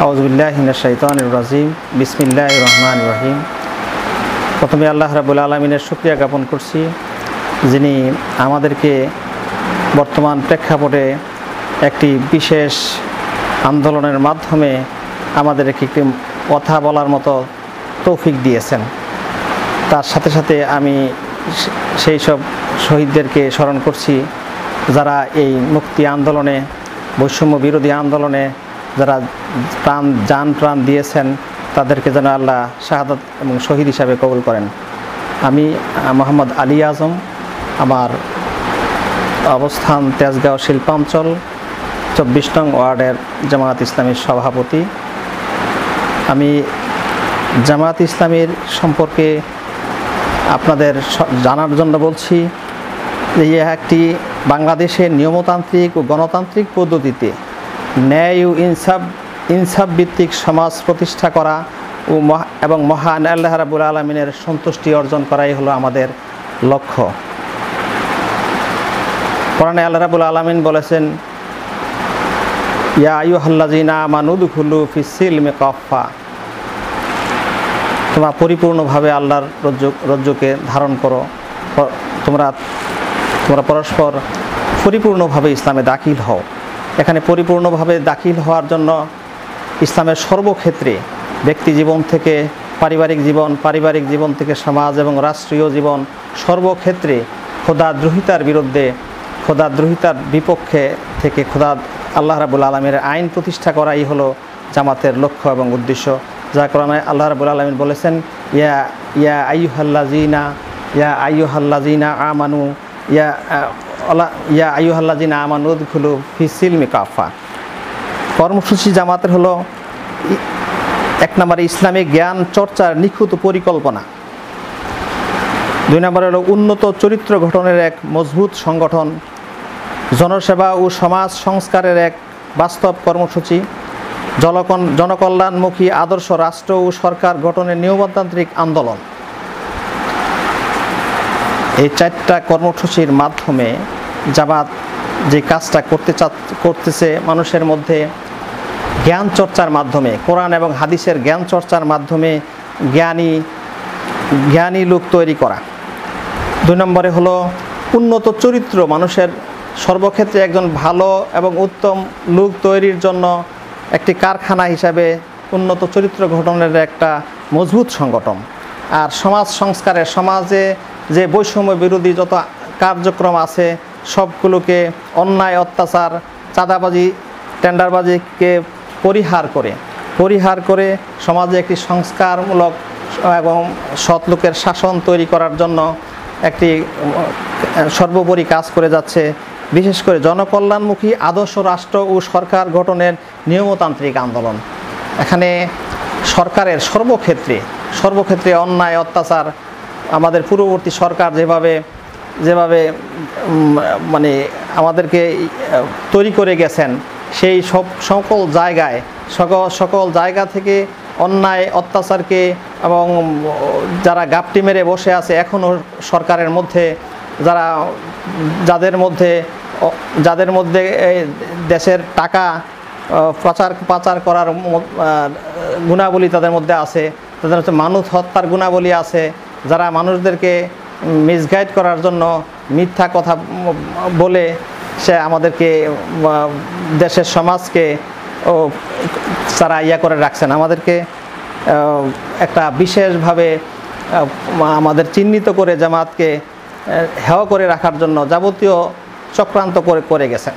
আউযুবিল্লাহি মিনাশ শাইতানির রাজিম। বিসমিল্লাহির রহমানির রহিম। প্রথমে আল্লাহ রাব্বুল আলামিনের শুকরিয়া জ্ঞাপন করছি, যিনি আমাদেরকে বর্তমান প্রেক্ষাপটে একটি বিশেষ আন্দোলনের মাধ্যমে আমাদেরকে একটি কথা বলার মতো তৌফিক দিয়েছেন। তার সাথে সাথে আমি সেই সব শহীদদেরকে স্মরণ করছি যারা এই মুক্তি আন্দোলনে, বৈষম্য বিরোধী আন্দোলনে যারা প্রাণ দিয়েছেন, তাদেরকে যেন আল্লাহ শাহাদাত এবং শহীদ হিসাবে কবুল করেন। আমি মোহাম্মদ আলী আজম, আমার অবস্থান তেজগাঁও শিল্পাঞ্চল 24 নং ওয়ার্ডের জামায়াত ইসলামীর সভাপতি। আমি জামায়াত ইসলামীর সম্পর্কে আপনাদের জানার জন্য বলছি যে একটি বাংলাদেশের নিয়মতান্ত্রিক ও গণতান্ত্রিক পদ্ধতিতে ন্যায় ও ইনসাফ ভিত্তিক সমাজ প্রতিষ্ঠা করা এবং মহান আল্লাহ রাব্বুল আলামিনের সন্তুষ্টি অর্জন করাই হলো আমাদের লক্ষ্য। কোরআনে আল্লাহ রাব্বুল আলামিন বলেছেন, ইয়া আইয়ুহাল্লাযীনা আমানু উদখুলু ফিস-সিলমি কাফা। তোমরা পরিপূর্ণভাবে আল্লাহর রজ্জুকে ধারণ করো, তোমরা পরস্পর পরিপূর্ণভাবে ইসলামে দাখিল হও। এখানে পরিপূর্ণভাবে দাখিল হওয়ার জন্য ইসলামের সর্বক্ষেত্রে, ব্যক্তি জীবন থেকে পারিবারিক জীবন থেকে সমাজ এবং রাষ্ট্রীয় জীবন, সর্বক্ষেত্রে খোদাদ্রোহিতার বিরুদ্ধে, খোদাদ্রোহিতার বিপক্ষে থেকে আল্লাহ রাব্বুল আলামিনের আইন প্রতিষ্ঠা করাই হলো জামাতের লক্ষ্য এবং উদ্দেশ্য। যা কোরআনে আল্লাহ রাব্বুল আলামিন বলেছেন, ইয়া আইয়ুহাল্লাযীনা আমানু উদখুলু ফিস-সিলমি কাফা। কর্মসূচি জামাতের হলো 1 নম্বরে ইসলামিক জ্ঞান চর্চার নিখুঁত পরিকল্পনা, 2 নম্বরে হলো উন্নত চরিত্র গঠনের এক মজবুত সংগঠন, জনসেবা ও সমাজ সংস্কারের এক বাস্তব কর্মসূচি, জনকল্যাণমুখী আদর্শ রাষ্ট্র ও সরকার গঠনের নিয়মতান্ত্রিক আন্দোলন। এই 4টা কর্মসূচির মাধ্যমে জামাত যে কাজটা করতেছে, মানুষের মধ্যে জ্ঞান চর্চার মাধ্যমে, কোরআন এবং হাদিসের জ্ঞান চর্চার মাধ্যমে জ্ঞানী লোক তৈরি করা। 2 নম্বরে হলো উন্নত চরিত্র, মানুষের সর্বক্ষেত্রে একজন ভালো এবং উত্তম লোক তৈরির জন্য একটি কারখানা হিসাবে উন্নত চরিত্র গঠনের একটা মজবুত সংগঠন। আর সমাজ সংস্কারে, সমাজে যে বৈষম্য বিরোধী যত কার্যক্রম আছে সবগুলোকে, অন্যায়, অত্যাচার, চাঁদাবাজি, টেন্ডারবাজিকে পরিহার করে সমাজে একটি সংস্কারমূলক এবং সৎ লোকের শাসন তৈরি করার জন্য একটি সর্বোপরি কাজ করে যাচ্ছে। বিশেষ করে জনকল্যাণমুখী আদর্শ রাষ্ট্র ও সরকার গঠনের নিয়মতান্ত্রিক আন্দোলন। এখানে সরকারের সর্বক্ষেত্রে অন্যায়, অত্যাচার, আমাদের পূর্ববর্তী সরকার যেভাবে মানে আমাদেরকে তৈরি করে গেছেন, সেই সকল জায়গা থেকে অন্যায়, অত্যাচারকে এবং যারা গাপটি মেরে বসে আছে এখনও সরকারের মধ্যে, যাদের মধ্যে দেশের টাকা পাচার করার গুণাবলী তাদের মধ্যে আছে, তাদের হচ্ছে মানুষ হত্যার গুণাবলী আছে, যারা মানুষদেরকে মিসগাইড করার জন্য মিথ্যা কথা বলে সে আমাদেরকে, দেশের সমাজকে তারা করে রাখছেন। আমাদেরকে একটা বিশেষভাবে আমাদের চিহ্নিত করে জামাতকে হেয় করে রাখার জন্য যাবতীয় চক্রান্ত করে গেছেন।